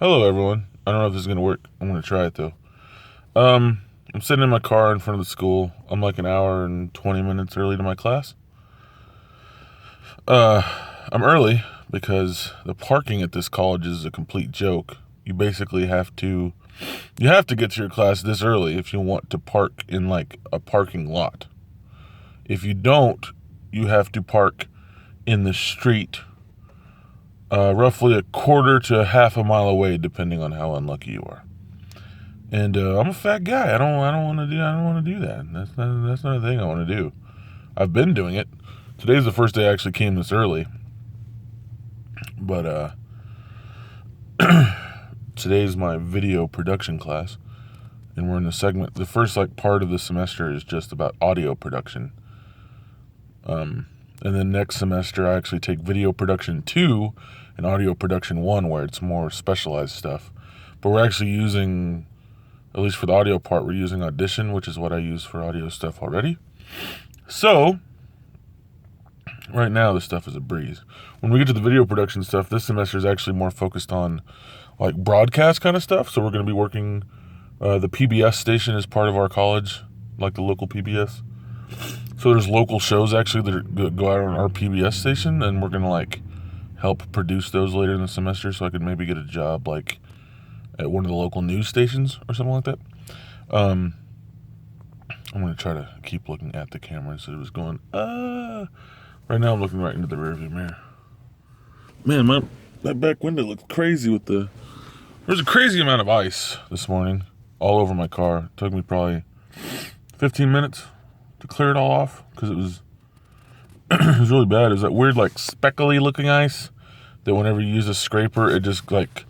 Hello, everyone. I don't know if this is gonna work. I'm gonna try it though. I'm sitting in my car in front of the school. I'm like an hour and 20 minutes early to my class. Uh, I'm early because the parking at this college is a complete joke. You basically you have to get to your class this early if you want to park in like a parking lot. If you don't, you have to park in the street, roughly a quarter to a half a mile away, depending on how unlucky you are. And I'm a fat guy. I don't want to do that. That's not a thing I want to do. I've been doing it. Today's the first day I actually came this early. But today's my video production class, and we're in the segment. The first like part of the semester is just about audio production. And then next semester I actually take video production 2 and audio production 1, where it's more specialized stuff. But we're actually using, at least for the audio part, we're using Audition, which is what I use for audio stuff already. So, right now, this stuff is a breeze. When we get to the video production stuff, this semester is actually more focused on like broadcast kind of stuff. So we're going to be working, the PBS station is part of our college, like the local PBS. So there's local shows actually that go out on our PBS station, and we're going to like help produce those later in the semester, so I could maybe get a job like at one of the local news stations or something like that. I'm going to try to keep looking at the camera instead of just going, Right now I'm looking right into the rearview mirror. Man, that back window looks crazy there's a crazy amount of ice this morning all over my car. It took me probably 15 minutes to clear it all off because it was it was really bad. It was that weird like speckly looking ice that whenever you use a scraper, it just like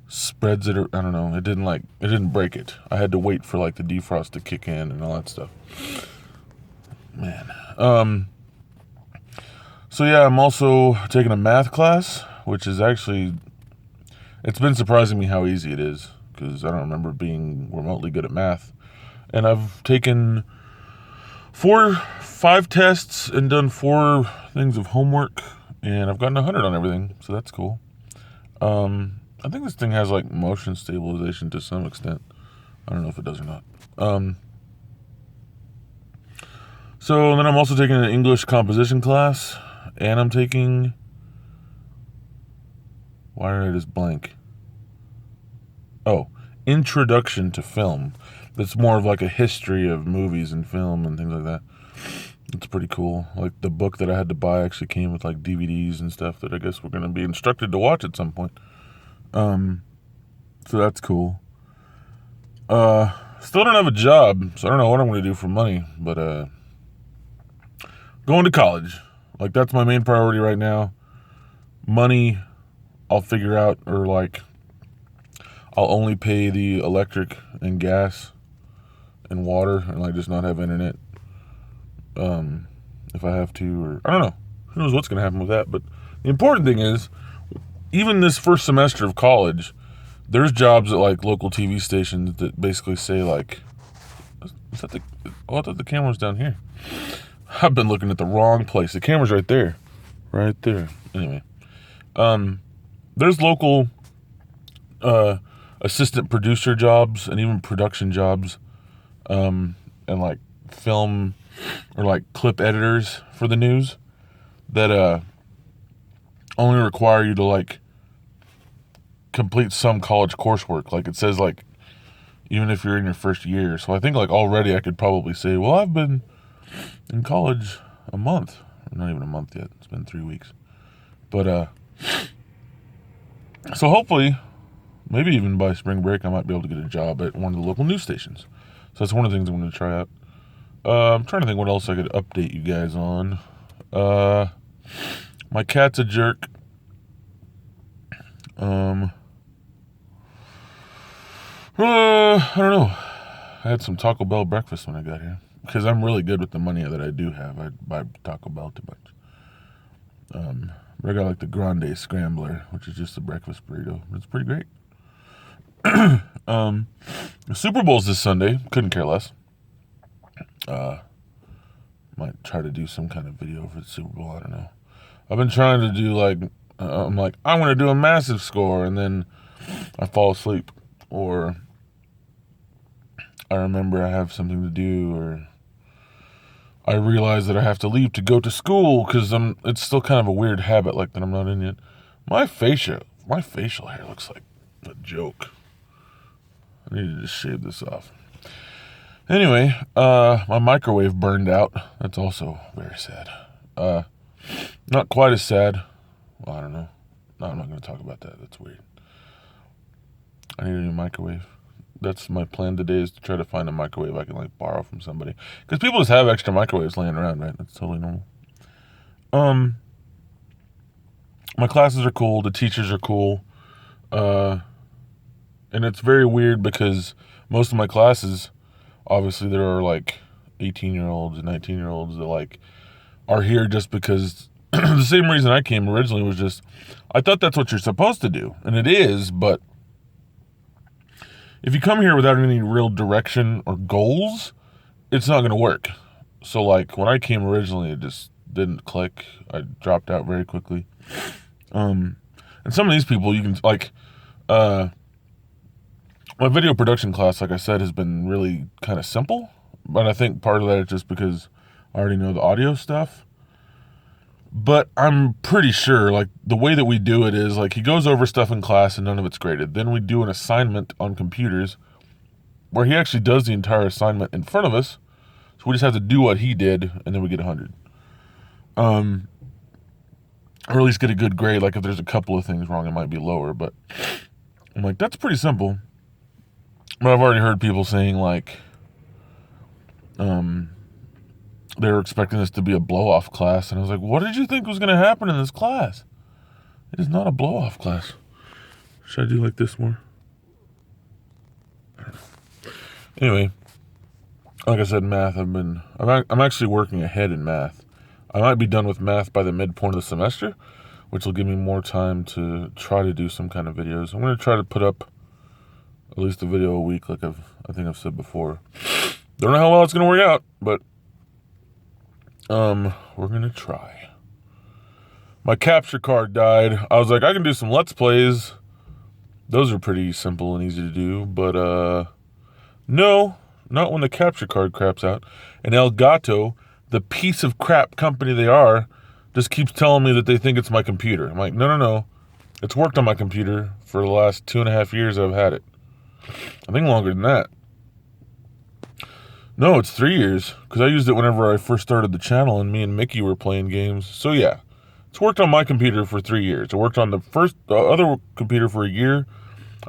spreads it. I don't know. It didn't break it. I had to wait for like the defrost to kick in and all that stuff. Man. So yeah, I'm also taking a math class, which is actually, it's been surprising me how easy it is because I don't remember being remotely good at math. And I've taken 5 tests and done 4 things of homework, and I've gotten 100 on everything, so that's cool. I think this thing has like motion stabilization to some extent. I don't know if it does or not. So then I'm also taking an English composition class, and I'm taking, why did I just blank? Oh, Introduction to Film. That's more of like a history of movies and film and things like that. It's pretty cool. Like the book that I had to buy actually came with like DVDs and stuff that I guess we're going to be instructed to watch at some point. So that's cool. Still don't have a job, so I don't know what I'm going to do for money, but going to college. Like that's my main priority right now. Money, I'll figure out, or like I'll only pay the electric and gas and water and like just not have internet. If I have to, or I don't know. Who knows what's going to happen with that, but the important thing is, even this first semester of college, there's jobs at like local TV stations that basically say like, is that I thought the camera was down here. I've been looking at the wrong place. The camera's right there. Right there. Anyway. There's local assistant producer jobs and even production jobs, and like film or like clip editors for the news that only require you to like complete some college coursework. Like it says like even if you're in your first year. So I think like already I could probably say, well, I've been in college a month. Not even a month yet. It's been 3 weeks. But so hopefully, maybe even by spring break, I might be able to get a job at one of the local news stations. So that's one of the things I'm going to try out. I'm trying to think what else I could update you guys on. My cat's a jerk. I don't know. I had some Taco Bell breakfast when I got here. Because I'm really good with the money that I do have. I buy Taco Bell too much. But I got like the Grande Scrambler, which is just a breakfast burrito. It's pretty great. The Super Bowl's this Sunday. Couldn't care less. Might try to do some kind of video for the Super Bowl. I don't know. I've been trying to do like, I'm like, I want to do a massive score, and then I fall asleep, or I remember I have something to do, or I realize that I have to leave to go to school because it's still kind of a weird habit like that I'm not in yet. My facial hair looks like a joke. I need to just shave this off. Anyway, my microwave burned out. That's also very sad. Not quite as sad. Well, I don't know. No, I'm not going to talk about that. That's weird. I need a new microwave. That's my plan today, is to try to find a microwave I can borrow from somebody. Because people just have extra microwaves laying around, right? That's totally normal. My classes are cool. The teachers are cool. And it's very weird because most of my classes, obviously there are 18-year-olds and 19-year-olds that are here just because the same reason I came originally was just, I thought that's what you're supposed to do. And it is, but if you come here without any real direction or goals, it's not going to work. So when I came originally, it just didn't click. I dropped out very quickly. And some of these people, you can my video production class, like I said, has been really kind of simple, but I think part of that is just because I already know the audio stuff. But I'm pretty sure, the way that we do it is, he goes over stuff in class and none of it's graded. Then we do an assignment on computers where he actually does the entire assignment in front of us. So we just have to do what he did, and then we get 100. Or at least get a good grade. If there's a couple of things wrong, it might be lower. But I'm that's pretty simple. But I've already heard people saying, they were expecting this to be a blow-off class. And I was like, what did you think was going to happen in this class? It is not a blow-off class. Should I do this more? Anyway, like I said, math, I'm actually working ahead in math. I might be done with math by the midpoint of the semester, which will give me more time to try to do some kind of videos. I'm going to try to put up at least a video a week, I think I've said before. Don't know how well it's going to work out, but we're going to try. My capture card died. I was like, I can do some Let's Plays. Those are pretty simple and easy to do, but no, not when the capture card craps out. And Elgato, the piece of crap company they are, just keeps telling me that they think it's my computer. I'm like, no. It's worked on my computer for the last 2.5 years I've had it. I think longer than that. No, it's 3 years, because I used it whenever I first started the channel and me and Mickey were playing games. So yeah, it's worked on my computer for 3 years. It worked on the other computer for a year.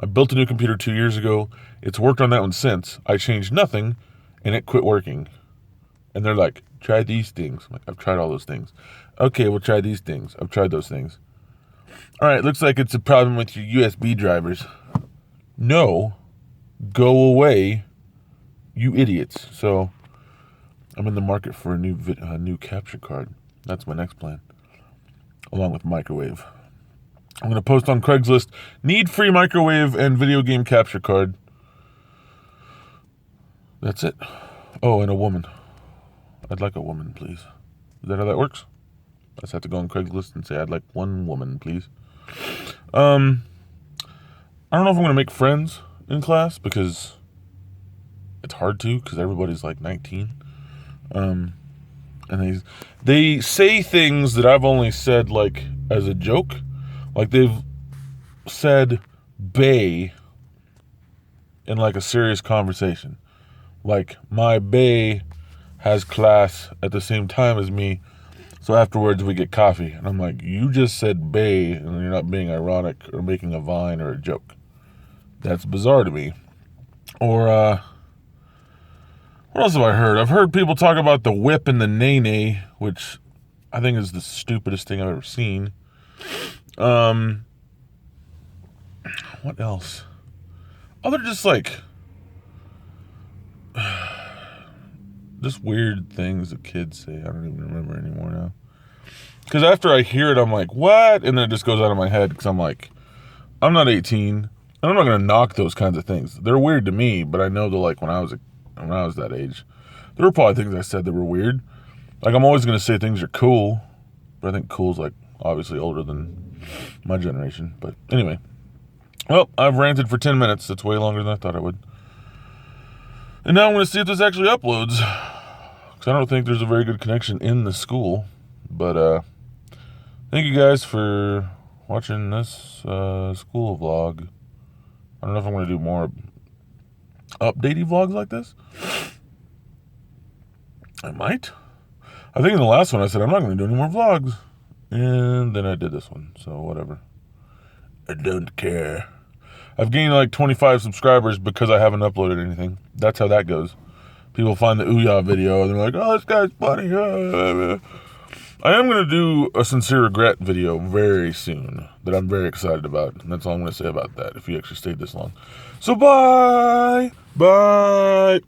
I built a new computer 2 years ago. It's worked on that one since. I changed nothing, and it quit working. And they're like, try these things. I'm like, I've tried all those things. Okay, we'll try these things. I've tried those things. All right, looks like it's a problem with your USB drivers. No, go away, you idiots. So I'm in the market for a new capture card. That's my next plan, along with microwave. I'm going to post on Craigslist, need free microwave and video game capture card. That's it. Oh, and a woman. I'd like a woman, please. Is that how that works? I just have to go on Craigslist and say, I'd like one woman, please. I don't know if I'm going to make friends in class, because it's hard to, because everybody's 19. And they say things that I've only said as a joke. They've said bae in a serious conversation. My bae has class at the same time as me, so afterwards we get coffee. And I'm like, you just said bae, and you're not being ironic or making a vine or a joke. That's bizarre to me. Or, what else have I heard? I've heard people talk about the whip and the nay-nay, which I think is the stupidest thing I've ever seen. What else? Other just just weird things that kids say. I don't even remember anymore now. Because after I hear it, I'm like, what? And then it just goes out of my head, because I'm like, I'm not 18, and I'm not going to knock those kinds of things. They're weird to me, but I know that when I was that age, there were probably things I said that were weird. I'm always going to say things are cool, but I think cool's obviously older than my generation. But anyway, Well, I've ranted for 10 minutes. That's way longer than I thought I would. And now I'm going to see if this actually uploads. Because I don't think there's a very good connection in the school. But, thank you guys for watching this school vlog. I don't know if I'm going to do more updatey vlogs like this. I might. I think in the last one I said I'm not going to do any more vlogs. And then I did this one. So, whatever. I don't care. I've gained like 25 subscribers because I haven't uploaded anything. That's how that goes. People find the Ouya video and they're like, oh, this guy's funny. I am going to do a sincere regret video very soon that I'm very excited about. And that's all I'm going to say about that if you actually stayed this long. So bye. Bye.